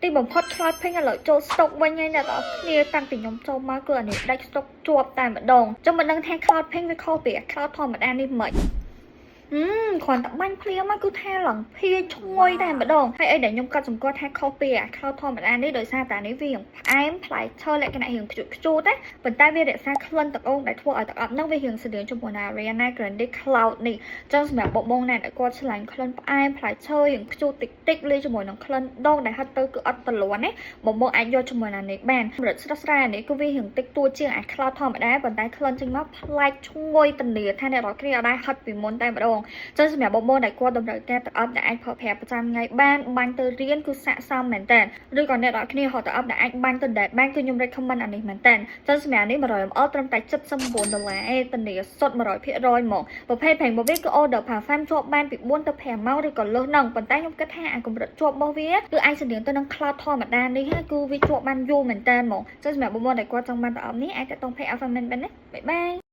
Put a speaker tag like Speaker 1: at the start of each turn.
Speaker 1: ទីបំផុតខ្លោចភេញឥឡូវចូលស្តុកវិញហើយអ្នកនរគ្នាតាំងពីខ្ញុំចូលមកគឺអានេះដាច់ស្តុកជាប់តែម្ដងចុះមិនដឹងថាខ្លោចភេញវាខុសពីខ្លោចធម្មតានេះមិនគ្រាន់តែបាញ់ភ្លាមមកគឺថាឡើងភាឈ្ងុយតែម្ដងហើយអីដែលខ្ញុំកាត់សម្គាល់ថាខុសពីអាខ្លោចធម្មតានេះដោយសារតែនេះវារៀងផ្អែមផ្លែឈើលក្ខណៈរៀងខ្ជូតខ្ជូតណាប៉ុន្តែវារក្សាក្លិនទឹកអូងដែលធ្វើឲ្យទឹកអប់ហ្នឹងវារៀងស្តៀងជាមួយនឹង Ariana Grande Cloud នេះចឹងសម្រាប់បងបងណាដែលគាត់ឆ្លាញ់ក្លិនផ្អែមផ្លែឈើរៀងខ្ជូតតិចតិចលាយជាមួយនឹងក្លិនដងដែលហិតទៅគឺអត់ទលាន់ណាបងបងអាចយកជាមួយនឹងនេះបានសម្រាប់ស្រស់ស្រាយនេះគឺវារៀងតិចតួជាងអាខ្លោចធម្មតាប៉ុន្តែក្លិនចេញមកប្លែកឈ្ងុយតលាថាអ្នកនរគ្នាអត់ដែរហិតពីមុនតែម្ដងចឹងសម្រាប់បងបងដែលគាត់តម្រូវការទឹកអប់ដែលអាចប្រើប្រាស់ប្រចាំថ្ងៃបានបាញ់ទៅរៀនគឺស័ក្តិសមមែនតើឬក៏អ្នកនរគ្នាហៅទឹកអប់ដែលអាចបាញ់ទៅដេតបានគឺខ្ញុំ recommend អានេះមែនតើចឹងសម្រាប់នេះ100ml ត្រឹមតែ$79ឯតលាសុទ្ធ 100% ហ្មងប្រភេទប្រេងរបស់វាគឺ order parfum ជាប់បានពី4ទៅ5ម៉ោងឬក៏លើសហ្នឹងប៉ុន្តែខ្ញុំគិតថាអាកម្រិតជាប់របស់វាគឺអាចស្តៀងទៅនឹង cloud ធម្មតានេះគឺវាជាប់បានយូរមែនតើហ្មងចឹងសម្រាប់បងបងដែលគាត់ចង់បានទឹកអប់នេះអាចតាក់ទង page Alpha Man បានណាបាយបាយ